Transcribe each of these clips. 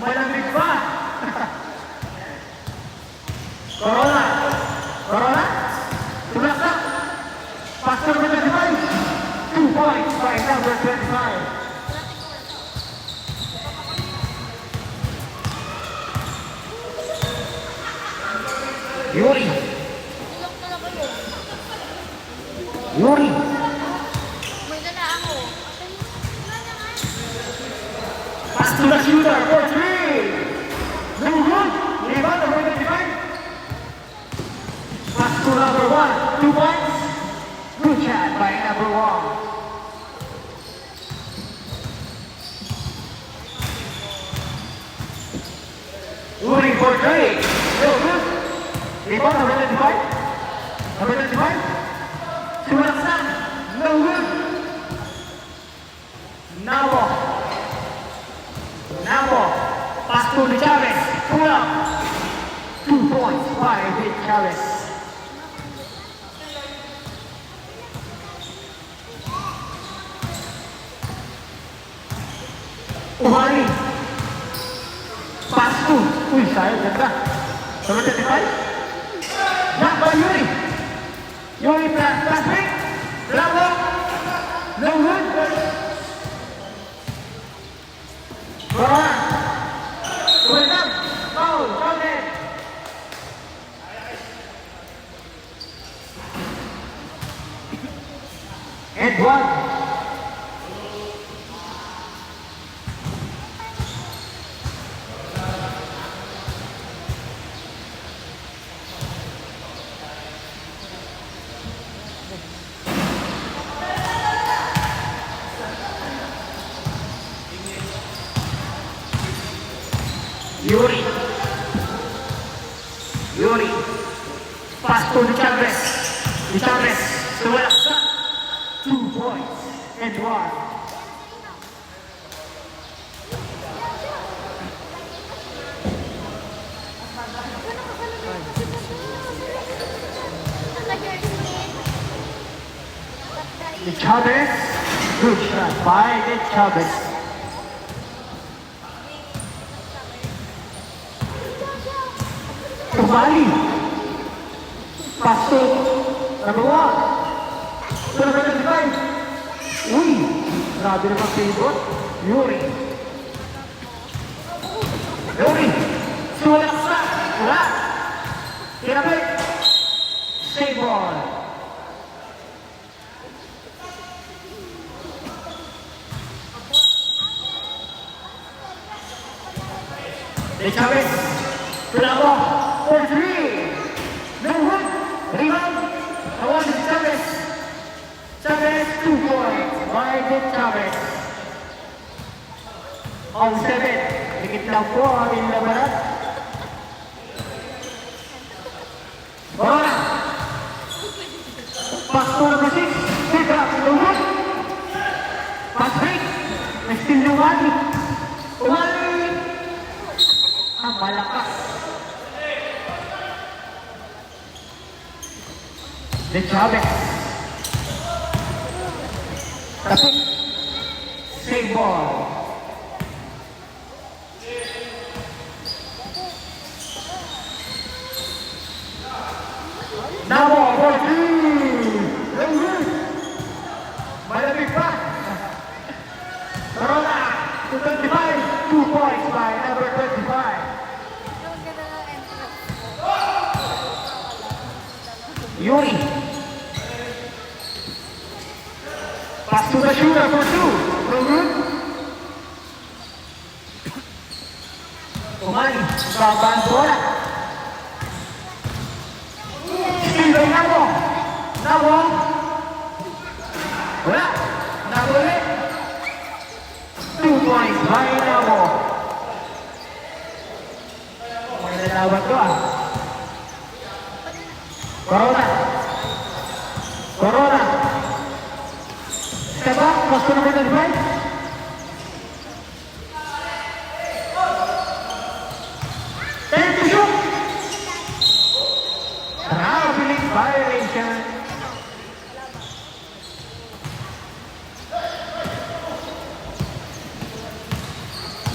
Malamig pa. Corona. Corona. Tulaksak. Pass to number 25. 2 points by number 25. Yuri. Yuri. Pass to the shooter for 3. No good. Rebound number 25. Pass to number 1. 2 points. Good shot by number 1. Yuri for 3. No good. Rebound number 25. Number 25. Sulaksan. No good. Nabo. Nabo. Pass to the Chavez. Pull up. 2 points by the Chavez. Umali. Pass to. Uy, sayang ganda. Number 25. Block by Yuri. Yuri pass break. Bravo. No good. Corona. Welcome. Foul. Counted. And 1. Yuri. Yuri. Pass to the Chavez. The Chavez. Sulaksan. 2 points and 1. The Chavez. Good shot by the Chavez. Kembali. Pass to number 1. To number 25. Uy, grabe naman pivot. Yuri. Yuri. Sulaksak. Wala. Kinabay. Save ball. De Chavez. Bravo. For 3. No good. Rebound. I want the Chavez. Chavez 2 points by the Chavez. On 7. Dikit lang po ang ating labanan. Corona. Pass to number 6. Sidra. No good. Pass break. Still no one. Umali. Ang malakas. De Chavez. Tapi save ball. Nabo for 3. Malamig pa. Corona to 25. 2 points by number 25. Yuri. Pass to the shooter for 2. No good. Umali. Babang bola. Still by Nabo. Nabo. Wala. Nabo ulit. 2 points by Nabo. May nalawat ko ah. Corona. Corona. Step up, pass to number 25. Time to shoot. Traveling violation.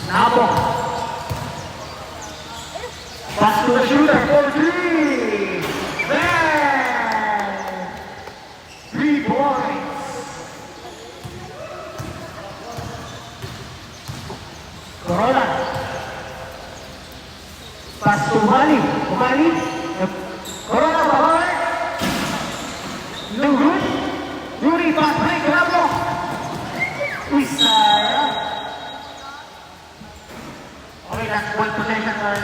Nabo. Pass to the shooter for three. Bang! 3 points. Corona. Pass to Mali. Mali. Corona power. No good. Yuri pass break. Bravo. Isaya. Okay, last one possession for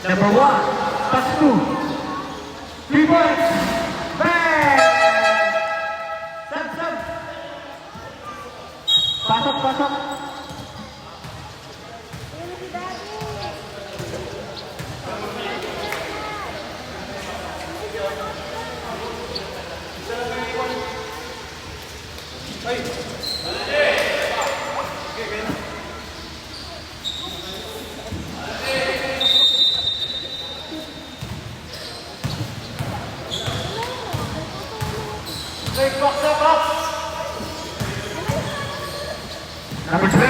number 1, pass 2, 3 points, bang! Sub. Pasok. Number 12,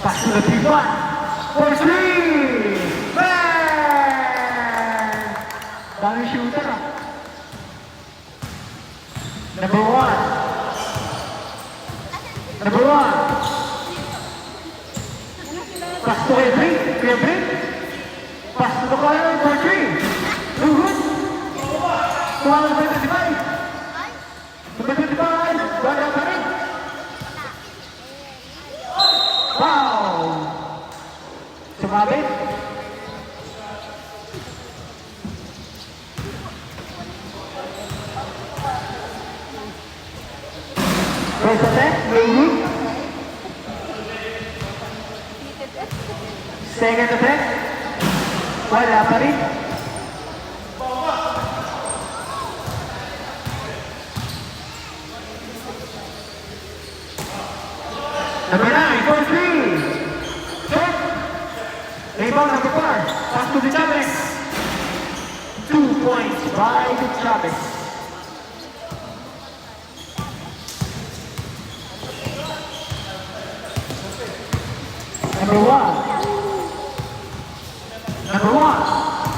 pass to the 3-1, for 3, bang! Dami shooter. Number 1, pass to Ebrin, pass to the corner for 3, good. 25, Wala pa rin. Wow! Sumabit. First attempt, maybe. Second attempt. Wala pa rin. Number 9, for 3. Short. Rebound number 4. Pass to the Chavez. 2 points by the Chavez. Number 1.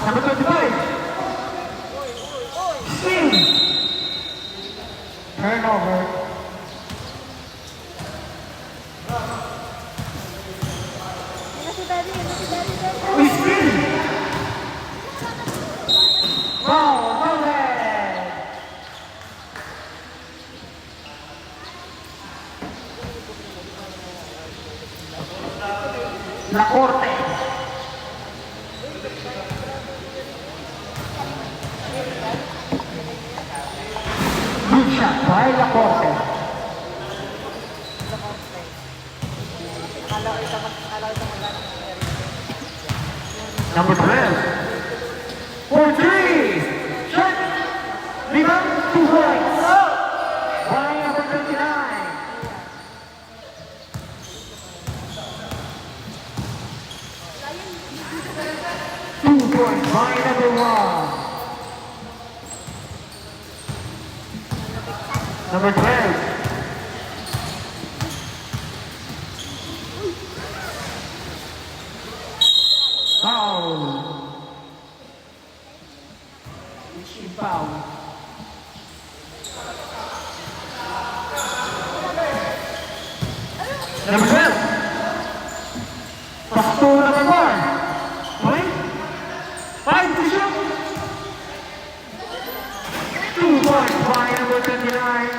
Number 25. Steal. Turnover. We spin. Wow, no red. La Corte. Good shot by La Corte. Number 12, for 3, shot, rebound, 2 points, by number 29. Two points by number 1. Number 12. Foul. Foul. Number 12. Pass to number 4. Point. 5 to shoot. 2 points by number 29.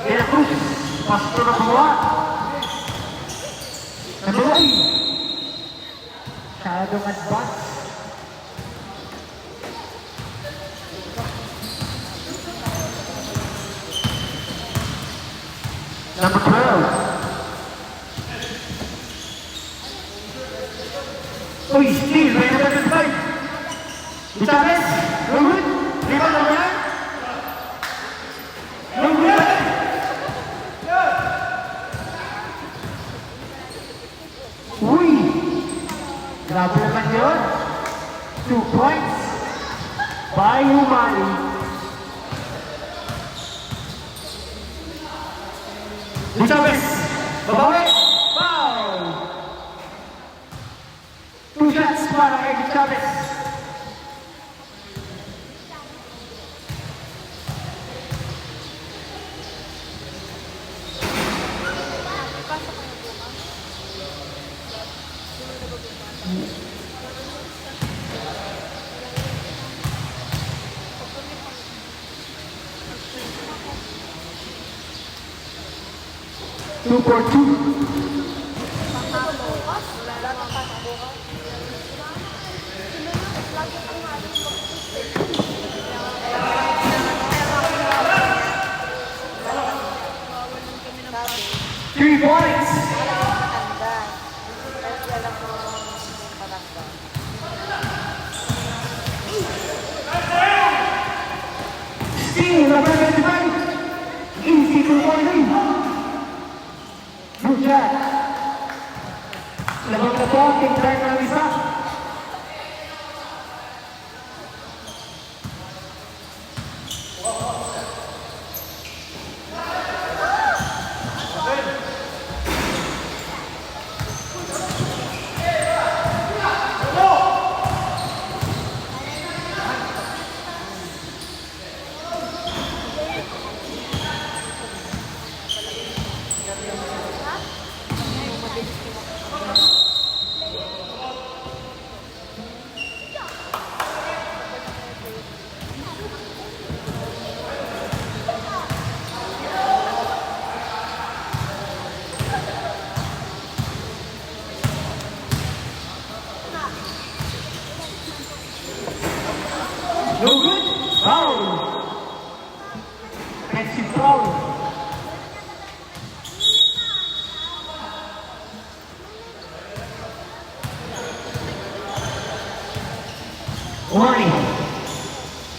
De La Cruz. Pass to number 1. Number 1. Masyadong advance. Number 12. Uy, steal by number 25. Chavez, no good. Rebound number 9. No good. Uy. Grabe naman yun. 2 points by Umali. Di Chavez, babawi, foul! 2 shots para kay Di Chavez. Two for two. Three points. Steal number 25. Easy to point. Good shot. Labang na po, team time ng isa. No good. Foul. Offensive foul.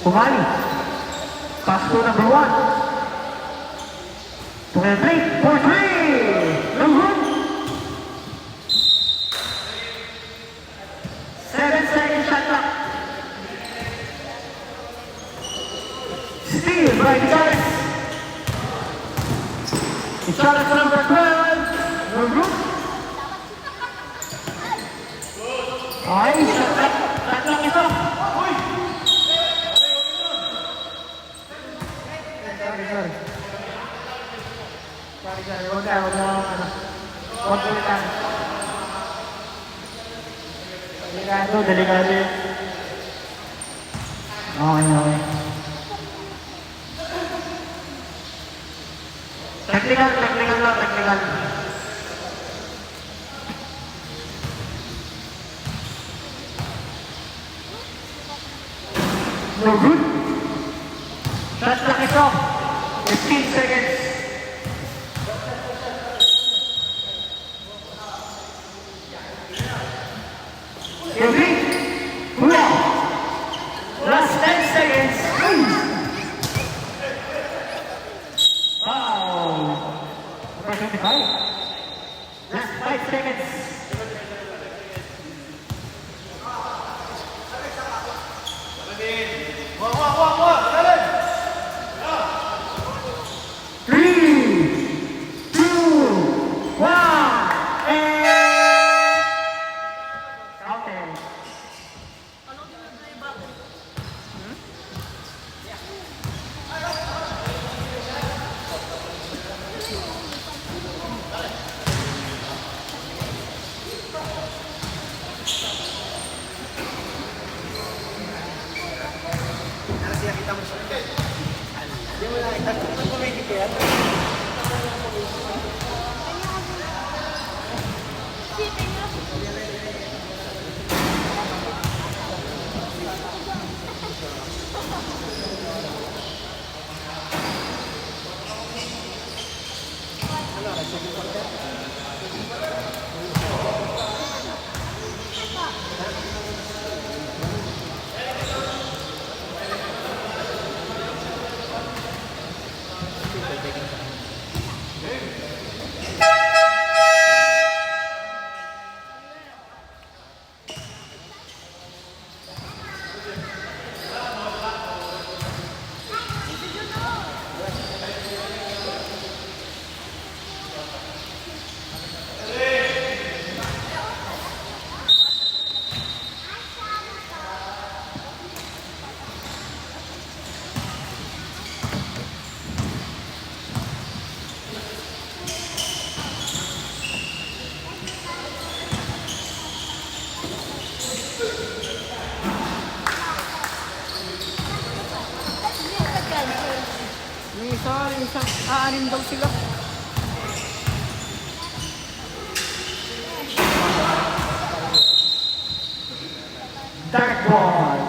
Umali. Pass to number 1. 23 for 3. No good. 7-second shot clock. Steal by Chavez. Chavez number 12. No good. Ay, shot clock ito. Sorry. Huwag ulit lang. Delikado yun. Okay. Technical lang. No good. Shot clock ito. 15 seconds. Last 10 seconds. Wow. Number 25. Last 5 seconds. Aanin daw sila. Dark ball.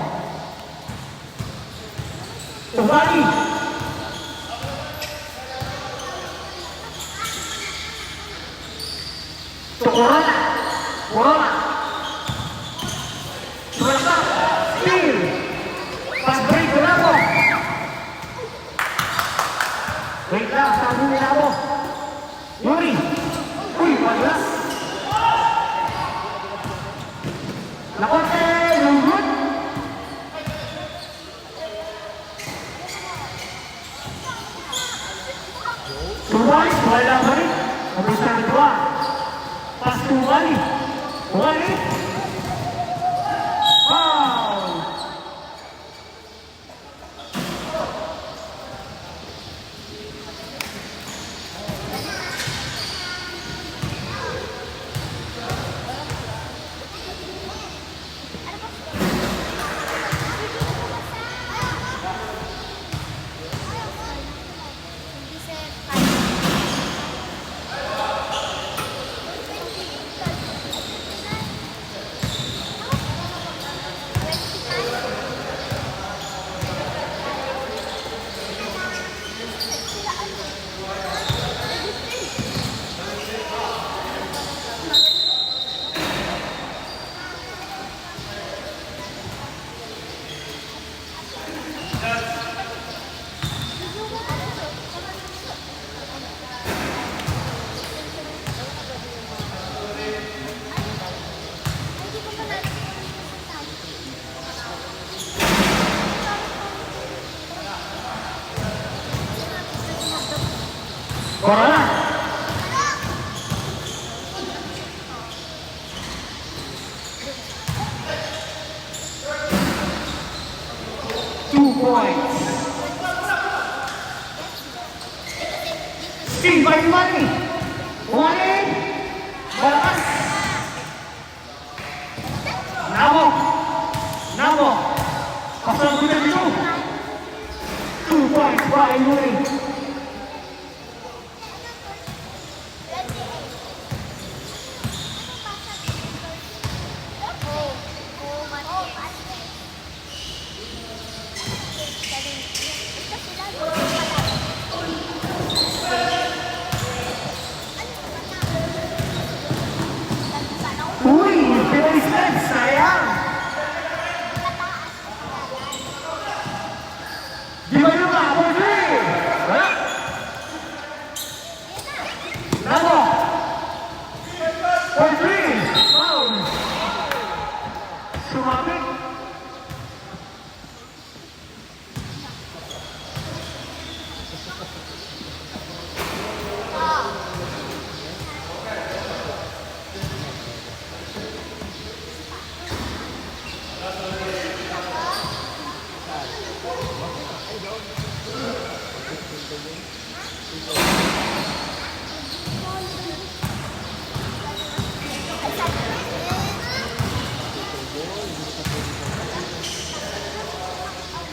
Tumali. Corona. Corona. Corona. Steal. Pag-break ko na po. Wait lang, sabi nila ako. Yuri. Uy, palas. Nakonte, lunggot. Tumali, wala pa rin. Kamusta na ito ah? Pas tumali. Tumali. Foul. Corona. 2 points. Steve by money. Money. Balas. Nabo. Nabo. Pasal kita dito. 2 points by Yuri. Uy, pinag-step, sayang. Di ba yung ako, Uy? Ha? Nabo. For 3. Foul. Sumabit.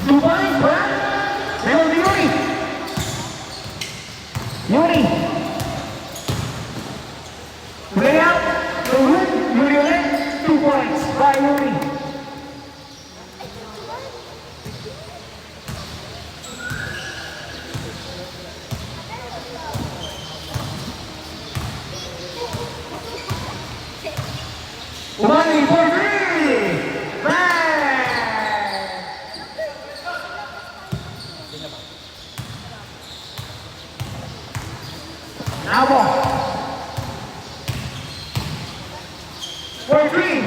Dubai, ba? Meron di Yuri. Yuri. Play out. Tuhun. Yuri ulit. 2 points by Yuri. Umali for 3. Bang! Nabo. For 3.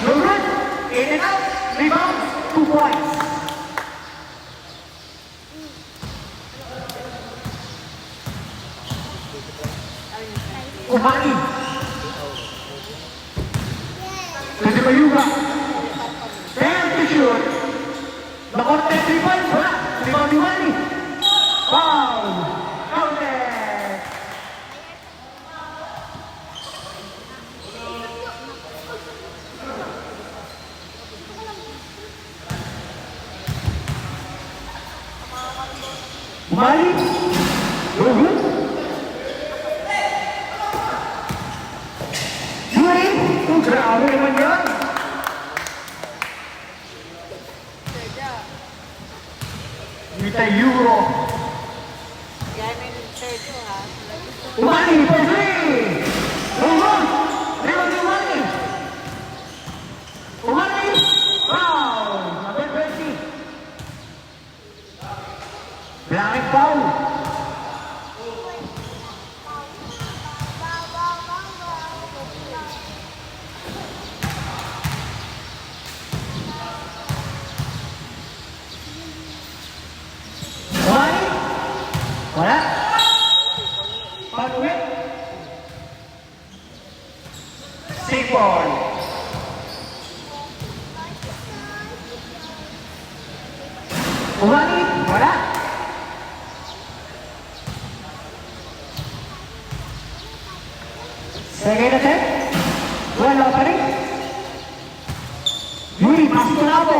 Lurut. In and out. Rebound. 2 points. Umali. Pwede ba yuga? 10 to shoot. Nakonte 3 points. Wala. Rebound ni Umali. Foul. Counted. Umali. Uhud. Yuri. Grabe naman yan. Kita Euro. Yan ang Sergio ha. Umali for three. Uhud. Umali. Umali. Foul. Number 20. Blanket foul. Umali. Wala. Panuwi. Save ball. Umali. Wala. Second attempt. Wala pa rin. Yuri, pasok ko Nabo.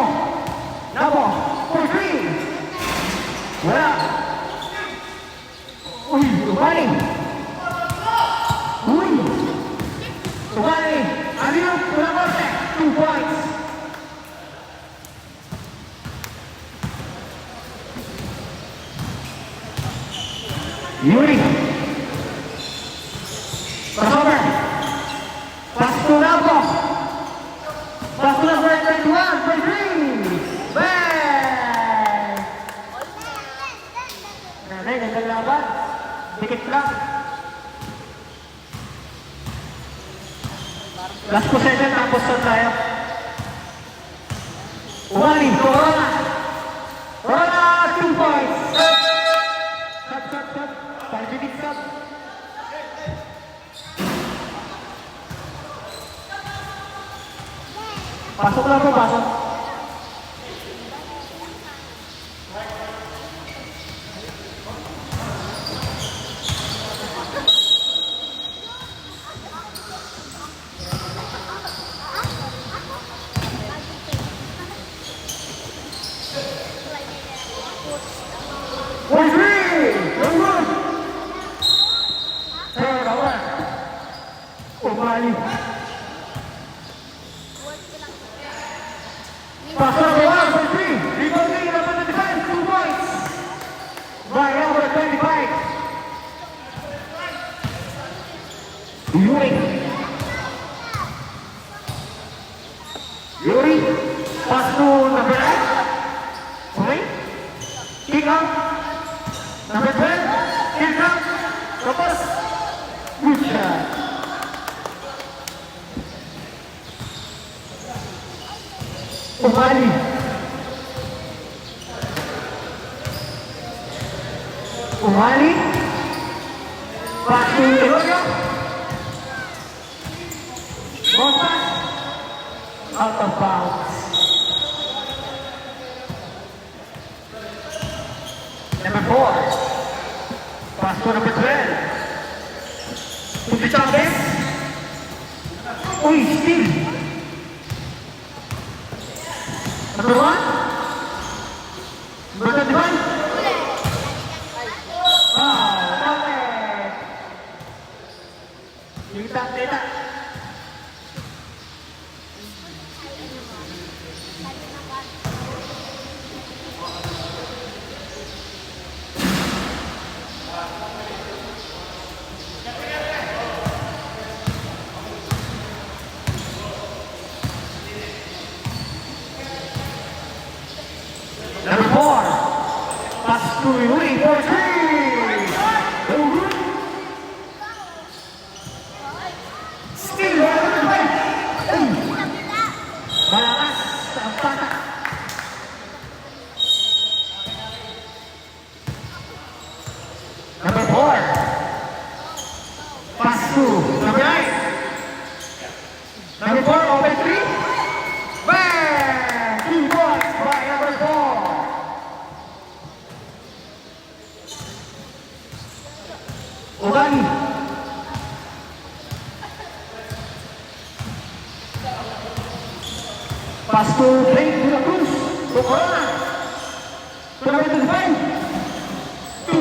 Nabo. For three. Wala. Uy, Umali. Uy. Umali. Ano yung pulakorte? 2 points. Yuri. Crossover. Pass to Nabo. Pass to number 21 for three. Bang! Nanay, gandang laban. Dikit lang. Last possession, tapos na tayo. Umali, Corona. Corona, 2 points. Cut. Targeted cut. Pasok lang po, pasok. Umali. Pasok ko lang for three. Rebounding number 25, 2 points. By number 25. Yuri. Yuri. Pass to number 9. Okay. Kick out. Number 12. Kick out. Tapos. Good shot. Umali. Umali. Pass to Iroyo. Boston. Out of bounds. Number 4. Pass to number 12. To the Chavez. Uy, steal. Number 1. Number 21. Kita. Number 4. Pass to Yuri for three. Still malakas ang patak. Number 4. Pass to number 9. Number 4, open 3. Bang! 2 points by number 4. Ugani. Pass to Blake de la Cruz. To Corona. To number 25. 2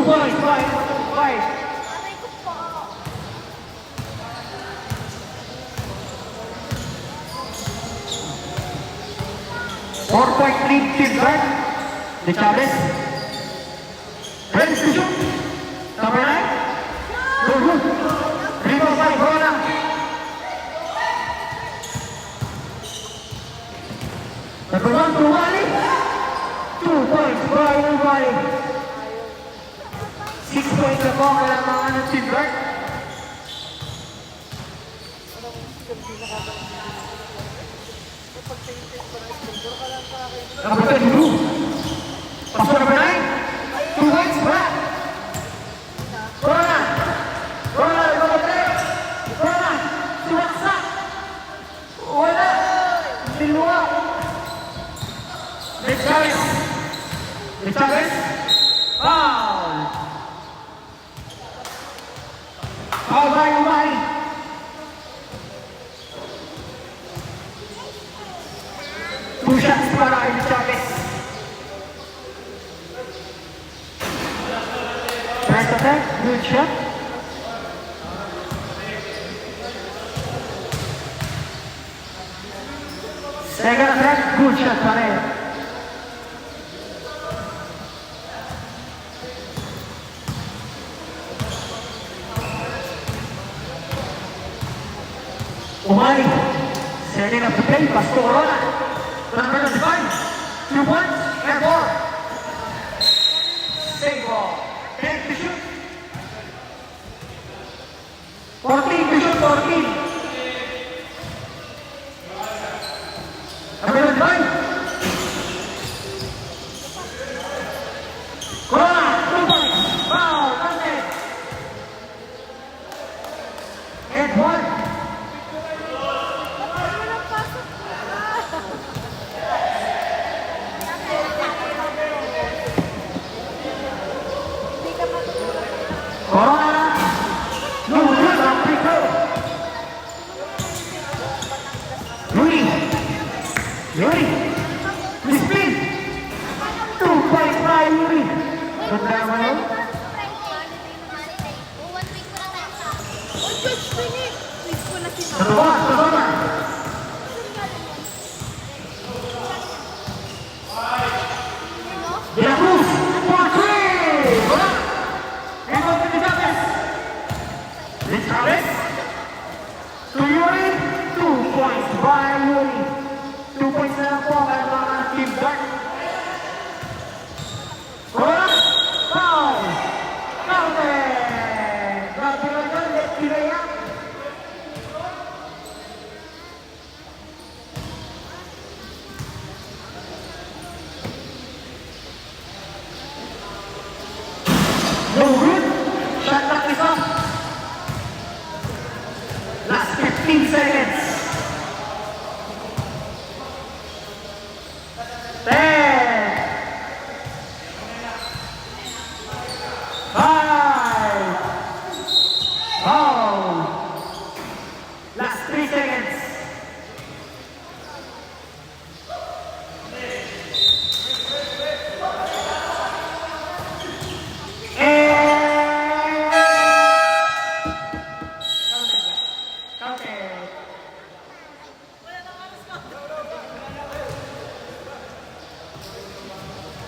4-point lead Team Guard. De Chavez. Ready to shoot. Number 9. Good. Rebound by Corona. Number 1 to Wally. 2 points by Wally. 6 points na po ang kailangan ng Team Guard. Number 22. Pasok number 9. 2 points back. Corona. Corona, Corona. Sumaksak. Wala. Siluwa. De Chavez. De Chavez. Foul. Foul by Umari. Two shots para kay De Chavez. First attack, good shot. Second attack, good shot pa rin. Umali, setting up the play, pass to Corona. Number 5, 2 points, and 4. Save ball. 10 to shoot. 14 to shoot, 14. Number 5. Corona, 2 points. Foul, contest. And 1. Corona, no good on free throw. Yuri, spin. 2 points by Yuri. Good naman yun. Sababa. De La Cruz, for 3. Wala. Rebound to De Chavez. De Chavez. To Yuri. 2 points by Yuri. 2 points na lang po ang mga Team Guard. Corona. Foul. Counted. Grabe na yun. Let's delay up. No good. Shot clock is off. Last 15 seconds. 10. 5. Foul. Last 3 seconds.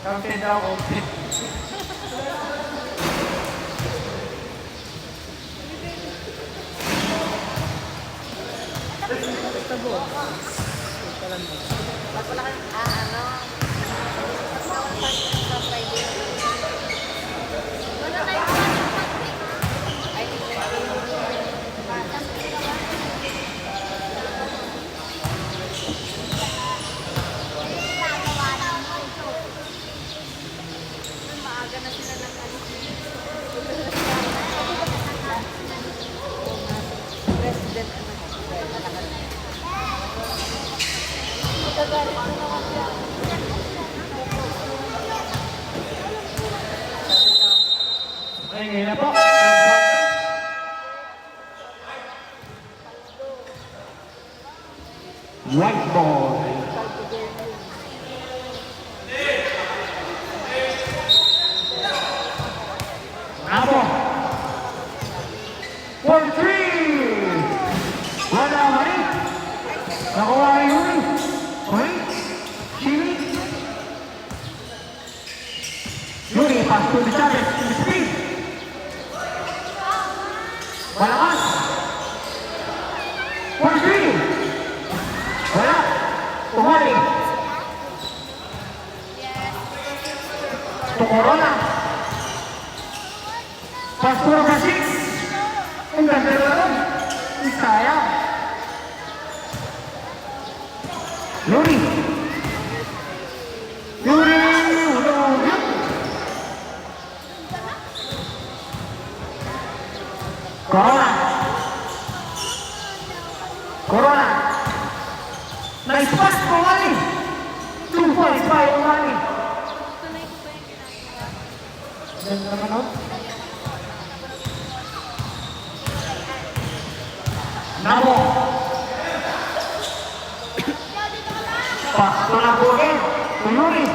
Counted daw, okay. Okay, ngayon na po. White ball. Bravo. 4-3. Wala mali. Nakuha ni Yuri. Point. Chili. pass to the Chavez, to the speed. Malakas. For 3. Wala. Umali. To Corona. Pass to number 6. Ang ganda naman. Isaya. Yuri. Yuri. Corona. Corona. Nice pass for Wally. 2 points by Wally. Ganda naman nun. Nabo. Pass to Nabo again. To Yuri.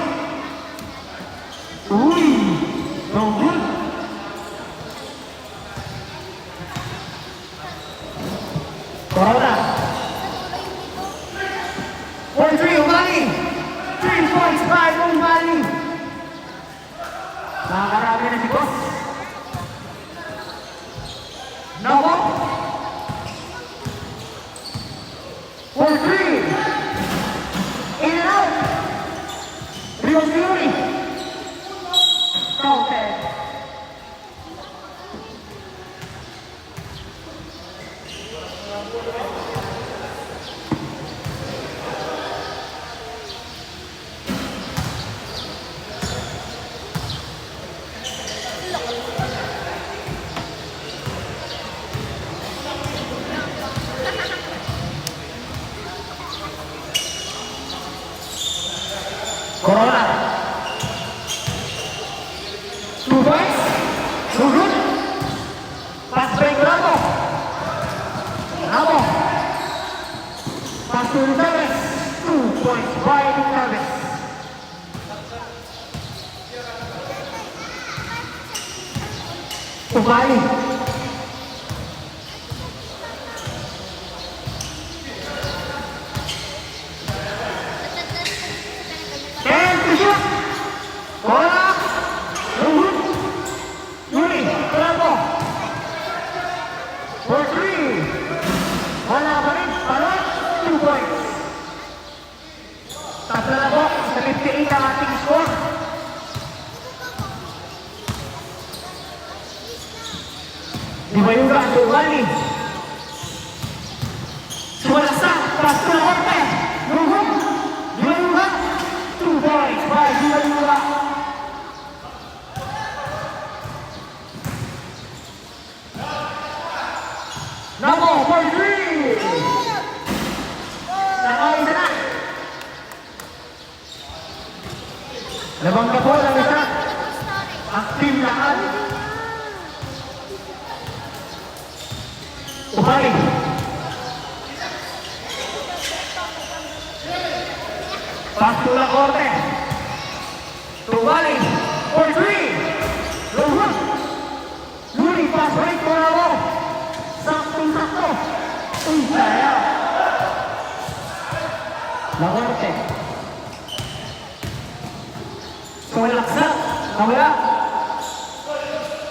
Uy. No good. Corona. 4-3, Umali. 3 points by Umali. Nakakarami na si Boss. Nabo. 4-3. In and out. Rio Fury. Counted. Corona. 2 points. Suhud. Pass break Nabo. Nabo. Pass to Chavez. 2 points by Chavez. Umali. Bola, Luhut, Yuri, Nabo. 4-3. Wala pa rin, palot, 2 points. Tatlo na po, sa 58 ang ating score. Di ba yung gato, Wally? Sumalasa, pasto na korte. Luhut, di ba yung gato? 2 points by Di ba yung gato? Nabo, 4-3! Nakaisa na! Labang ka po lang isa. Active lahat. Umali. Pass to la korte. Umali. 4-3! Luhut! Yuri, pass break mo na mo. Sakto. Uy, saya. La korte. Sumalaksak. Nawala.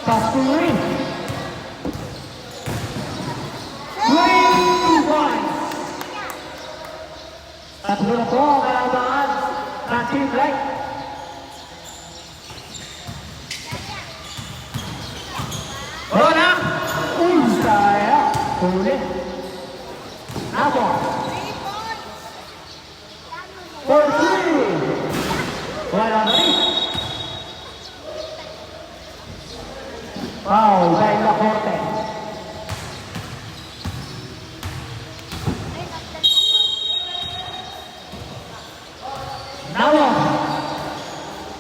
Pass to Yuri. Yuri, 2 points. Tatlo na po ang kalabangan ng Team Light. Corona. Uy, saya. Ulit. Nabo. 4-3. Wala na rin. Foul dahil la korte. Nabo.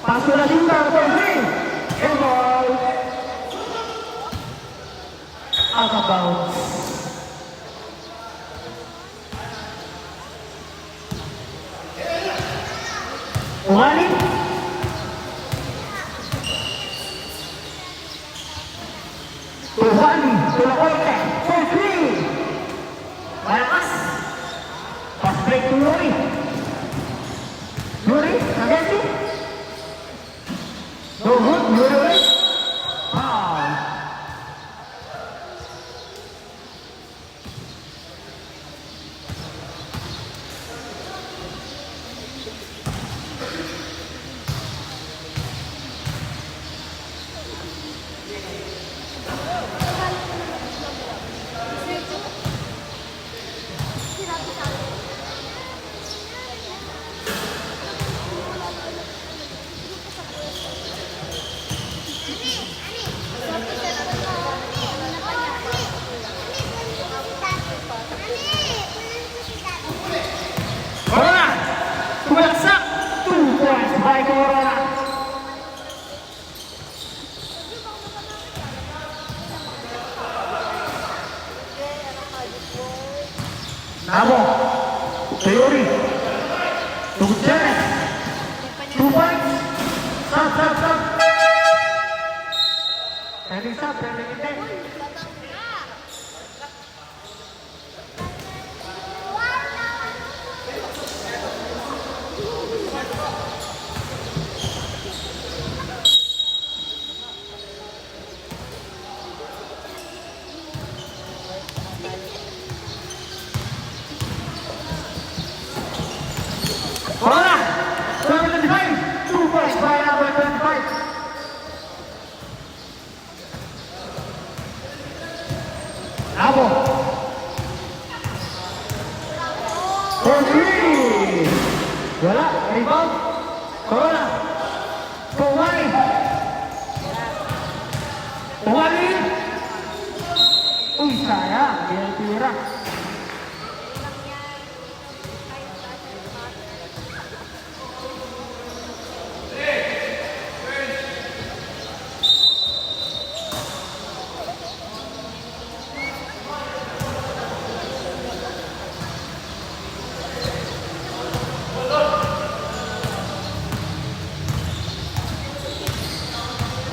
Paso na dito ang 4-3. And ball. Out of bounds. Umali. Umali. Tulakorte. 4-3. Malakas. Pass break to Yuri. Yuri. Agad. Luhut. Yuri Nabo. Theory. To Gutierrez. 2 points. Stop. Trending stop, trending in 10. Corona, 25, 2 points by number 25. Abo. For 3. Wala, rebound. Corona. Tumali. Uy, sayang. Hindi tira.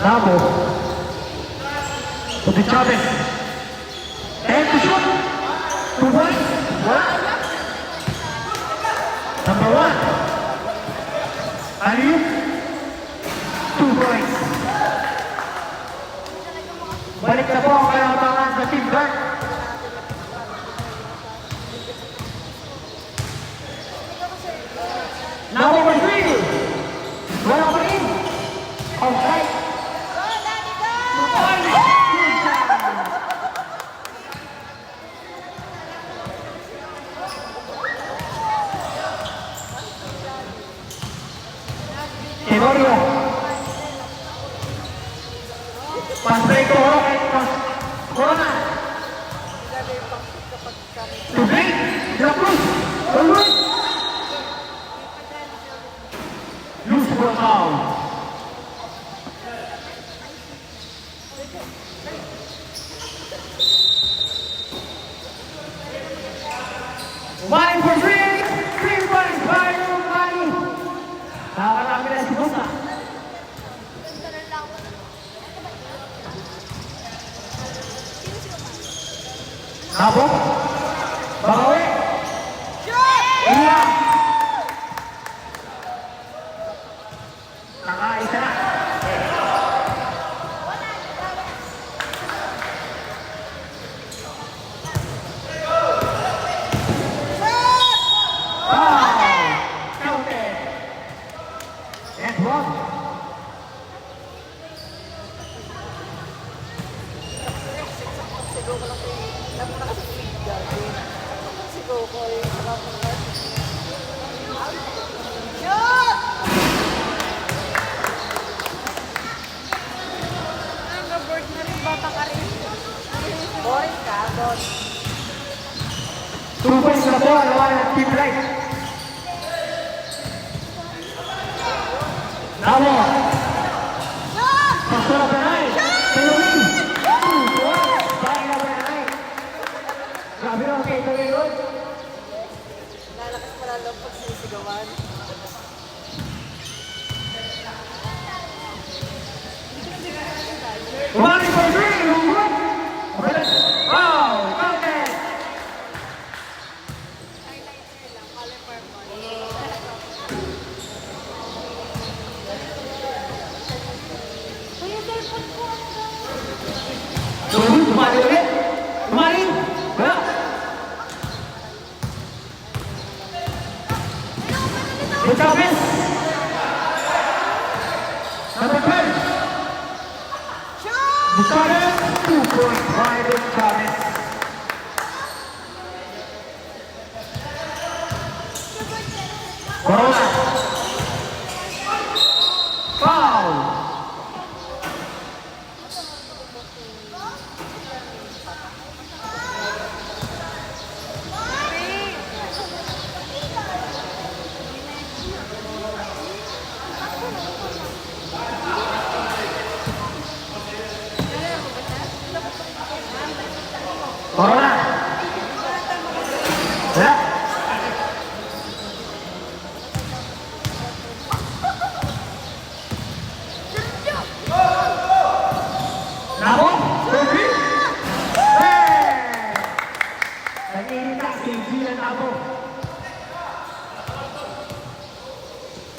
Bravo. To the Chavez. And to shoot. 2 points. What? Number 1. Ali. 2 points. Balik na po ang kalabangan sa Team Dark. Number 3. Wala pa rin. Outside. Tenorio. Pasay ko kay Corona. Tubig. De la Cruz. Alright. Loose for foul. One for 3 points by Romani. Nakarami na si Busa. Nabo. Babawi. Iya. Nakaisa na. Boring ka, boss. 2 points na po, alawan ng Team Light. Namo. Pastor of the night. Penurin. 2 points. Bahay na Penay. Grabe naman kayo ito ngayon. Lalakas pala lang pag sinisigawan. Umali for 3. Rumrun. Wow. Counted. Highlighter lang, color purple. Kuya, cellphone ko ano daw? Umali ulit. Umali. Wala. The Chavez. Number 12. The Chavez. 2 points by the Gian Abo.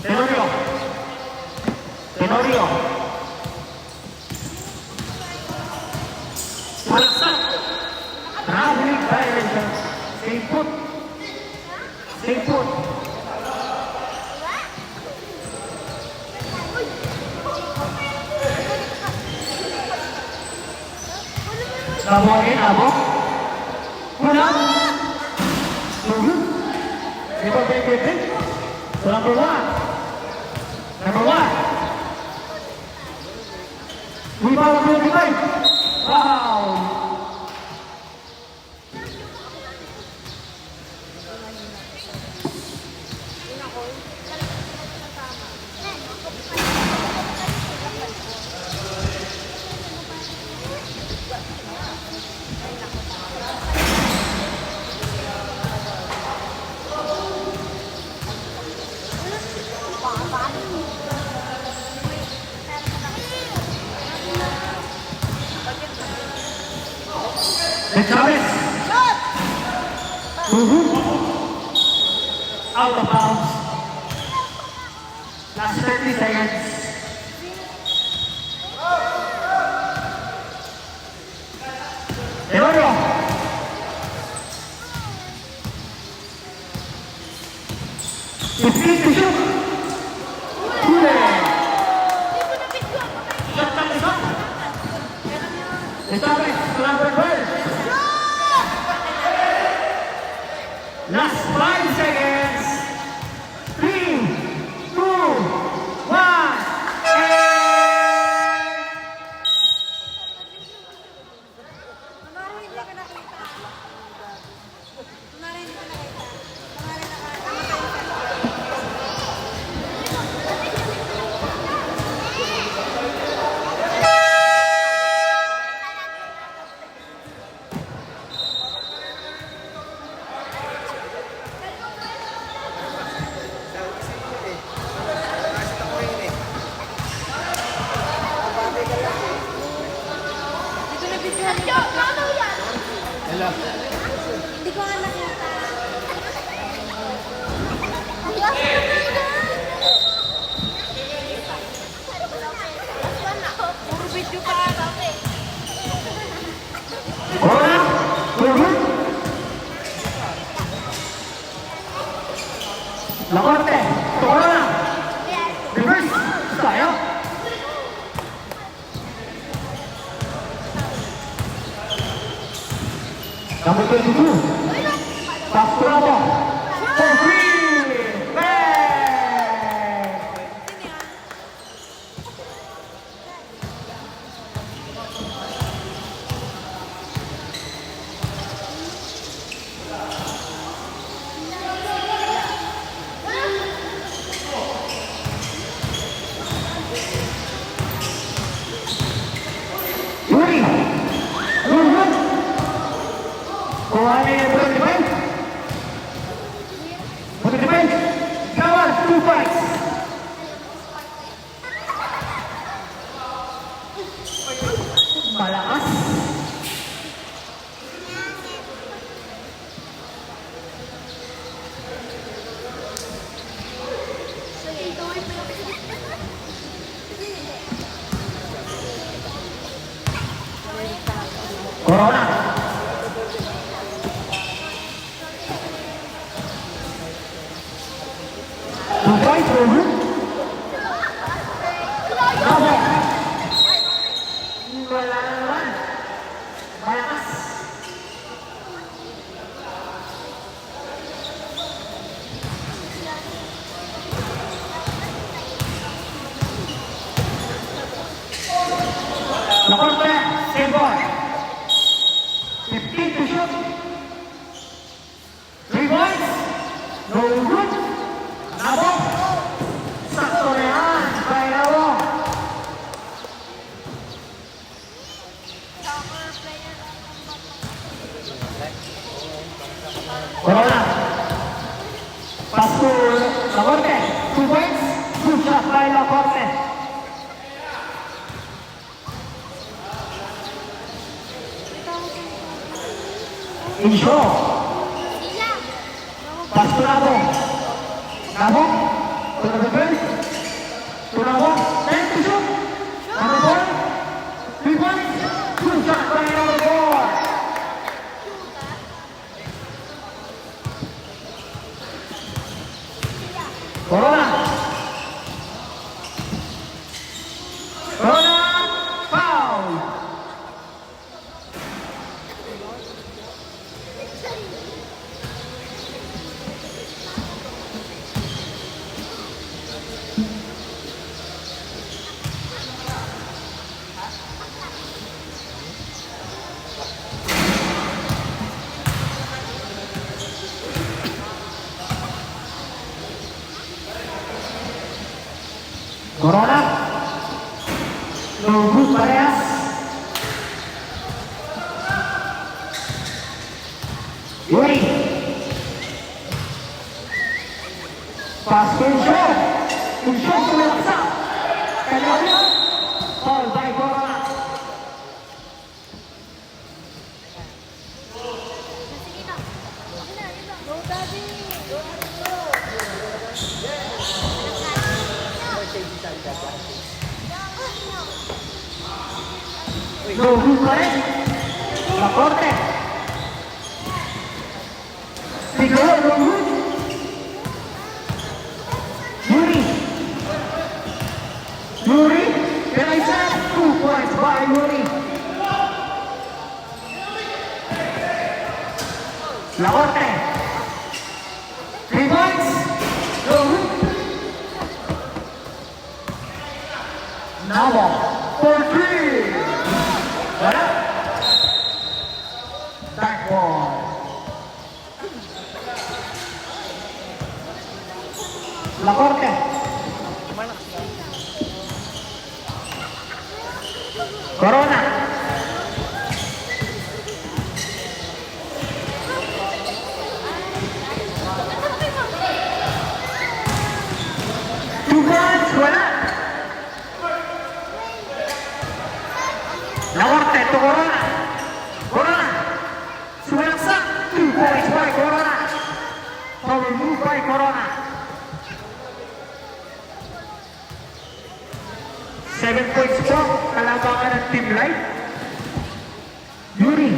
Tenorio. Tenorio. Palaksak. Traveling violation. Stay put. Stay put. Nabuhain Abo. Una. Ito big. So number one. Rebound 25. Wow. De Chavez. Out of bounds. Last 30 seconds. Tenorio. Fifteen to shoot. Huli. Shot ng isa. De Chavez, number 12. Last 5 seconds. 3, 2, 1. Kunwari hindi ka nakita. Kunwari hindi ka nakita. Kunwari nakamatay ka. Hindi ko nabidyohan yung Hello. Hindi ko nga nakita. Puro video pa. Corona. La Corte. Corona. Reverse. Tayo. Number 22. Pastorado. For free. Bang! Yuri. Kuhani yang berdepend. Berdepend. Kawal 2 points. Malakas. Corona. Dubai Prohu. Bravo. Wala naman. Malakas. La Corte, same ball. 15 to shoot. 3 points. No good. Nabo. Sakto na yan. Kaya Nabo. Soccer player lang ang Corona. Pass to La Corte. 2 points. Good shot by La Corte. Insyo. Pass to Nabo. Nabo. To the defense. To Nabo. 10 to shoot. Number 4. 3 points. 2 shots by number 4. Corona. Corona. Foul. Corona. Nunggu parehas. Yuri. Pass to Insyo. Insyo sumaksa. Kanya-kanya. Foul by Corona. Sige na. Okay na, yun lang. Go, Daddy. Go, go. Nunggu parehas. Laporte. Tiga nunggu. Yuri. Yuri. Realize 2 points by Yuri. Laporte. 3 points. Nunggu. Nabo. For 3. Wala. Back ball. Laporte. Corona. Two points, wala. Laporte to Corona. Corona. Sumaksa. 2 points by Corona. Foul move by Corona. 7 points po, kalabangan ng Team Light. Yuri.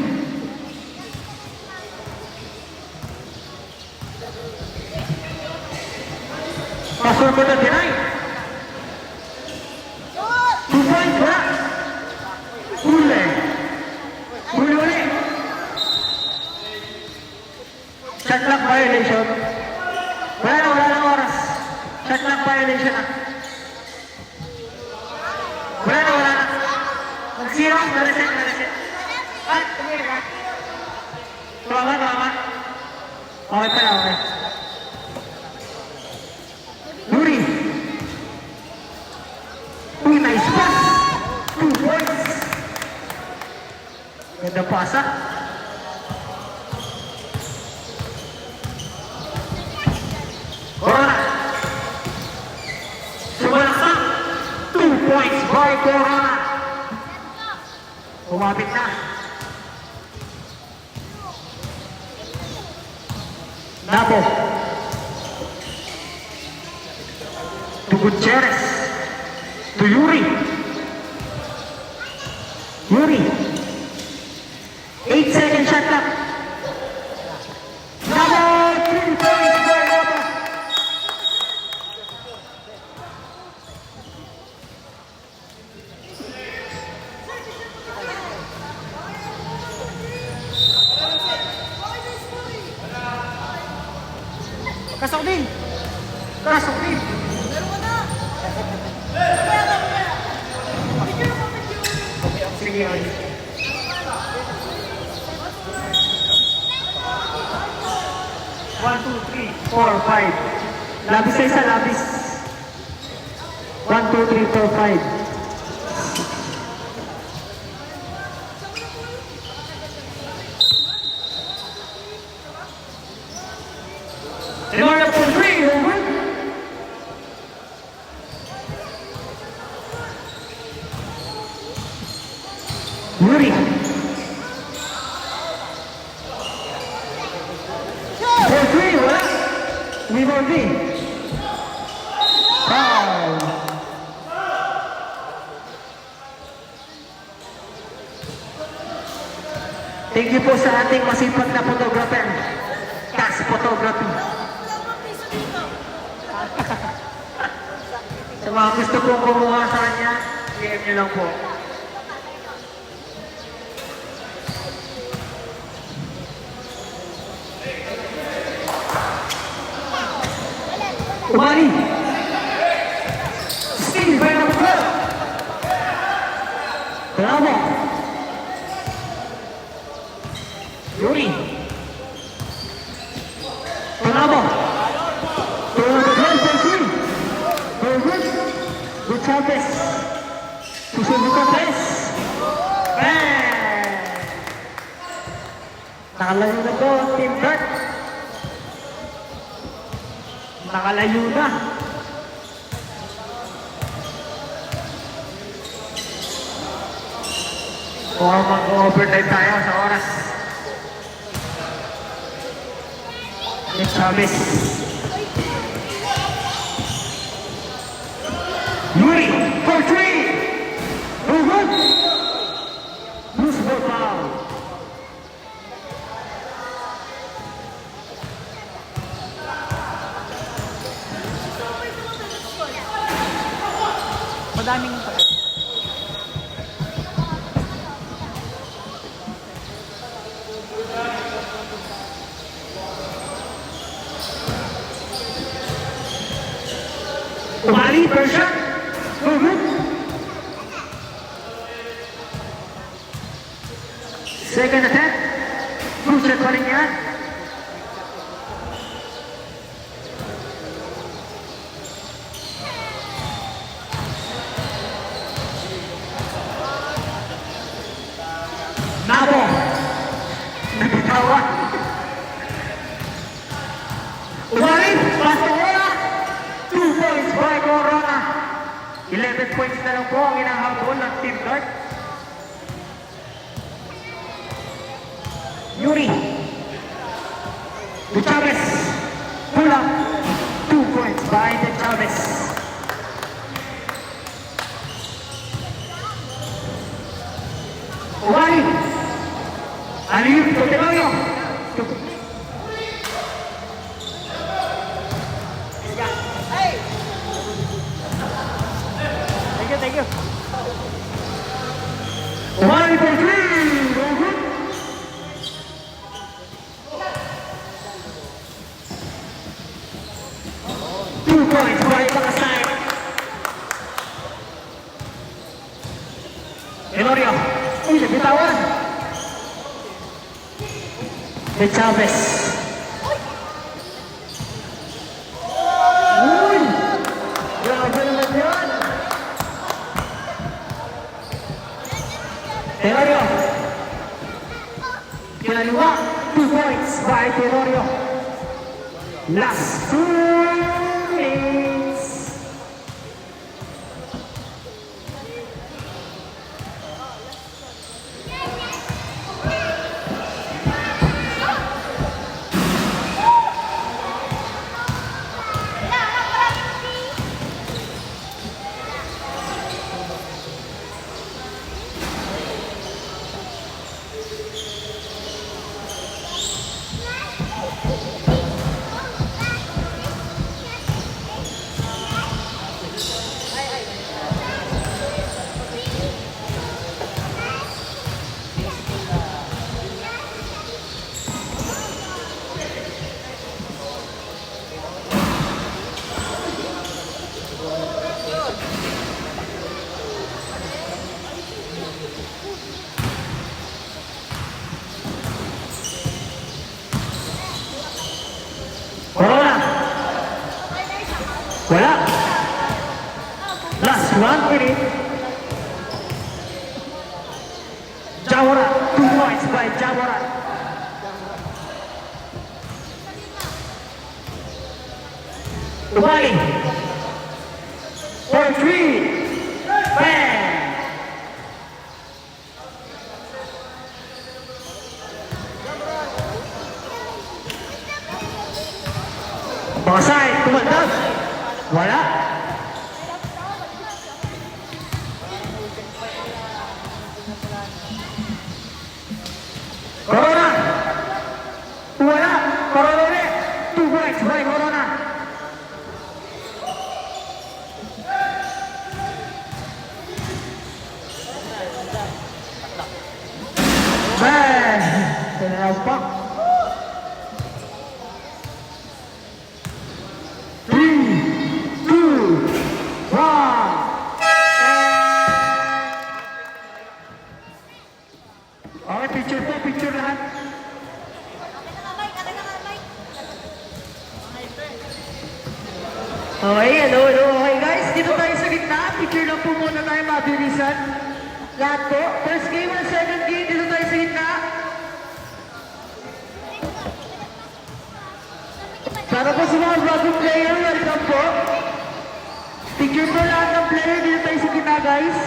Pasok ko na deny. 2 points, wala. Huli. Huli ulit. Shot clock violation. Wala na oras. Shot clock violation na. Wala na. Mag-zero, naraset. At, tumira ka. Tama. Okay pala, okay. Yuri. Uy, nice pass. 2 points. Ganda pasa. Corona. Sumalaksa. 2 points by Corona. Kumapit na. Nabo. To Gutierrez. To Yuri. Yuri. 8-second shot clock. Nabo. 3 points by Nabo. Kasok din. Meron ko na. Sige, okay. 1, 2, 3, 4, 5. Labis sa isa, labis. 1, 2, 3, 4, 5. In order for 3, over. Yuri. For 3, wala. Rebound B. Foul. Thank you po sa ating masipag na photographer. Cash Photography. Sa mga gusto pong kumuha sa kanya, PM nyo lang po. Umali! Steve by number 12! Bravo! Yuri! Bravo! Bravo! Chavez. Susunod ka, Pres. Bang! Nakalayo na po, Team Dart. Nakalayo na. Mukhang mag-overtime tayo sa oras. Chavez. Yuri for three. Good. Loose ball foul. Madaming Umali, first shot. Second attempt. Boosted pa rin yan. Nabo. Nabitawan. Umali, Pastola. 2 points by Corona. 11 points na lang po ang inahabol ng Team Dart. Yuri. De Chavez. Pull up. 2 points by De Chavez. Umali. Aliyup to Telorio. Thank you. Umali for three. Points by Pakasay. Elorio. Uy, nabitawan. De Chavez. Uy! Grabe naman yan. Elorio. Kinaliwa. 2 points by Elorio. Last 2 minutes. Corona. Wala. Last 1 minute. Jawara. 2 points by Jawara. Umali. For 3. Bang. Offside, tumaldas. Wala. Corona. Wala. Corona ulit. 2 points by Corona. Man, tinalpak. 3, 2, 1. Okay, picture po, picture lahat. Okay, hello. Okay guys, dito tayo sa gitna. Picture lang po muna tayo mabilisan. Lahat po. First game and second game, dito tayo sa gitna. Para po sa mga bagong player, welcome po. Picture po lahat ng player, dito tayo sa gitna guys.